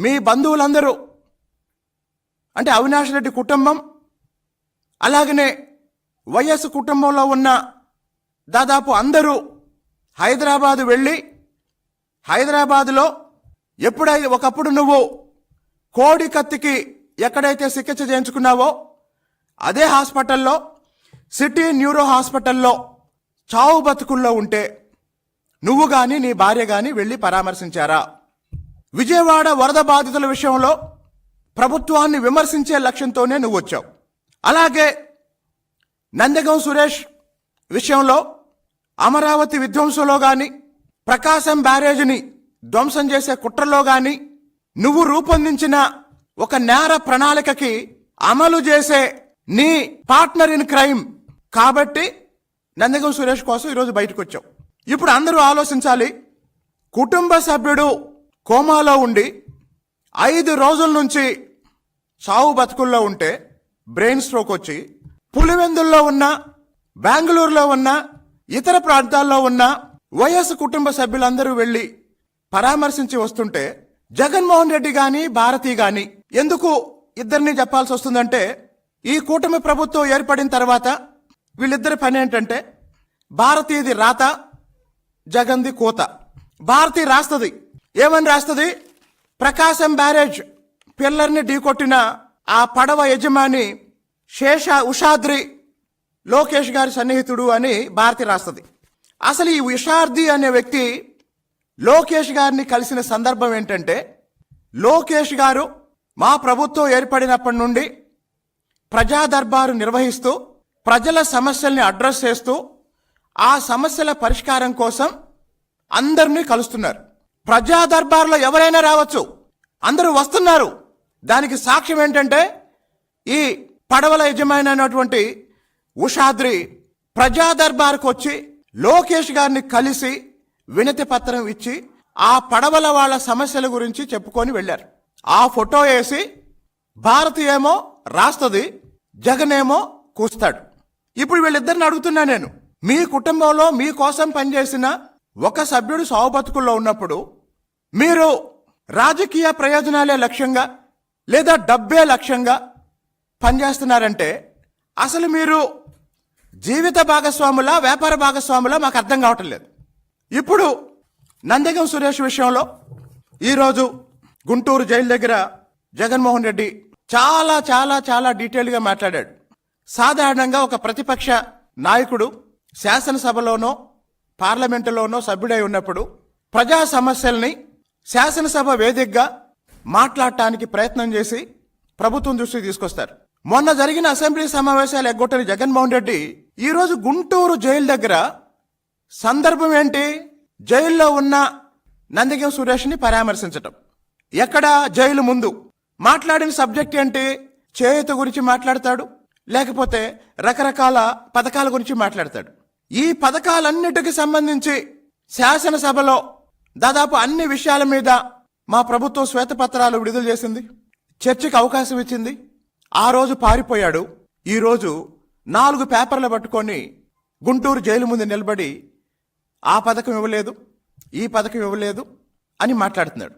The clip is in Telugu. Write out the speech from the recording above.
మీ బంధువులందరూ అంటే అవినాష్ రెడ్డి కుటుంబం, అలాగనే వైఎస్ కుటుంబంలో ఉన్న దాదాపు అందరూ హైదరాబాదు వెళ్ళి, హైదరాబాదులో ఎప్పుడైతే ఒకప్పుడు నువ్వు కోడి కత్తికి ఎక్కడైతే చికిత్స చేయించుకున్నావో అదే హాస్పిటల్లో, సిటీ న్యూరో హాస్పిటల్లో చావు బతుకుల్లో ఉంటే నువ్వు కానీ నీ భార్య కానీ వెళ్ళి పరామర్శించారా? విజయవాడ వరద బాధితుల విషయంలో ప్రభుత్వాన్ని విమర్శించే లక్ష్యంతోనే నువ్వు వచ్చావు. అలాగే నందగం సురేష్ విషయంలో అమరావతి విధ్వంసంలో కానీ, ప్రకాశం బ్యారేజ్ని ధ్వంసం చేసే కుట్రలో కానీ నువ్వు రూపొందించిన ఒక నేర ప్రణాళికకి అమలు చేసే నీ పార్ట్నర్ ఇన్ క్రైమ్ కాబట్టి నందగం సురేష్ కోసం ఈరోజు బయటకు వచ్చావు. ఇప్పుడు అందరూ ఆలోచించాలి, కుటుంబ సభ్యుడు కోమాలో ఉండి 5 రోజుల నుంచి చావు బతుకుల్లో ఉంటే బ్రెయిన్ స్ట్రోక్ వచ్చి పులివెందుల్లో ఉన్న, బెంగళూరులో ఉన్న, ఇతర ప్రాంతాల్లో ఉన్న వైఎస్ కుటుంబ సభ్యులందరూ వెళ్ళి పరామర్శించి వస్తుంటే జగన్మోహన్ రెడ్డి గాని, భారతి గాని ఎందుకు ఇద్దరిని చెప్పాల్సి వస్తుందంటే, ఈ కూటమి ప్రభుత్వం ఏర్పడిన తర్వాత వీళ్ళిద్దరి పని ఏంటంటే భారతీయది రాత, జగన్ది కోత. భారతి రాస్తుంది, ఏమని రాస్తుంది? ప్రకాశం బ్యారేజ్ పిల్లర్ని ఢీకొట్టిన ఆ పడవ యజమాని ఉషాద్రి లోకేష్ గారి సన్నిహితుడు అని భారతి రాస్తుంది. అసలు ఈ ఉషాద్రి అనే వ్యక్తి లోకేష్ గారిని కలిసిన సందర్భం ఏంటంటే, లోకేష్ గారు మా ప్రభుత్వం ఏర్పడినప్పటి నుండి ప్రజా దర్బారు నిర్వహిస్తూ ప్రజల సమస్యల్ని అడ్రస్ చేస్తూ ఆ సమస్యల పరిష్కారం కోసం అందరినీ కలుస్తున్నారు. ప్రజా దర్బార్లో ఎవరైనా రావచ్చు, అందరూ వస్తున్నారు. దానికి సాక్ష్యం ఏంటంటే, ఈ పడవల యజమాని అయినటువంటి ఉషాద్రి ప్రజా దర్బార్కు వచ్చి లోకేష్ గారిని కలిసి వినతి పత్రం ఇచ్చి ఆ పడవల వాళ్ళ సమస్యల గురించి చెప్పుకొని వెళ్ళారు. ఆ ఫోటో వేసి భారతి ఏమో రాస్తుంది, జగన్ ఏమో కూస్తాడు. ఇప్పుడు వీళ్ళిద్దరిని అడుగుతున్నా నేను, మీ కుటుంబంలో మీకోసం పనిచేసిన ఒక సభ్యుడు సావు బతుకుల్లో ఉన్నప్పుడు మీరు రాజకీయ ప్రయోజనాలే లక్ష్యంగా లేదా డబ్బే లక్ష్యంగా పనిచేస్తున్నారంటే అసలు మీరు జీవిత భాగస్వాములా, వ్యాపార భాగస్వాములా మాకు అర్థం కావటం లేదు. ఇప్పుడు నందగం సురేష్ విషయంలో ఈరోజు గుంటూరు జైలు దగ్గర జగన్మోహన్ రెడ్డి చాలా చాలా చాలా డీటెయిల్గా మాట్లాడాడు. సాధారణంగా ఒక ప్రతిపక్ష నాయకుడు శాసనసభలోనో పార్లమెంటులోనో సభ్యుడై ఉన్నప్పుడు ప్రజా సమస్యల్ని శాసనసభ వేదికగా మాట్లాడటానికి ప్రయత్నం చేసి ప్రభుత్వం దృష్టికి తీసుకొస్తారు. మొన్న జరిగిన అసెంబ్లీ సమావేశాలు ఎగ్గొట్టని జగన్మోహన్ రెడ్డి ఈరోజు గుంటూరు జైలు దగ్గర సందర్భం ఏంటి? జైల్లో ఉన్న నందగం సురేష్ని పరామర్శించటం. ఎక్కడ? జైలు ముందు. మాట్లాడిన సబ్జెక్ట్ ఏంటి? చేయూత గురించి మాట్లాడతాడు, లేకపోతే రకరకాల పథకాల గురించి మాట్లాడతాడు. ఈ పథకాలన్నిటికీ సంబంధించి శాసనసభలో దాదాపు అన్ని విషయాల మీద మా ప్రభుత్వం శ్వేతపత్రాలు విడుదల చేసింది, చర్చకు అవకాశం ఇచ్చింది. ఆ రోజు పారిపోయాడు. ఈరోజు 4 పేపర్లు పట్టుకొని గుంటూరు జైలు ముందు నిలబడి ఆ పథకం ఇవ్వలేదు, ఈ పథకం ఇవ్వలేదు అని మాట్లాడుతున్నాడు.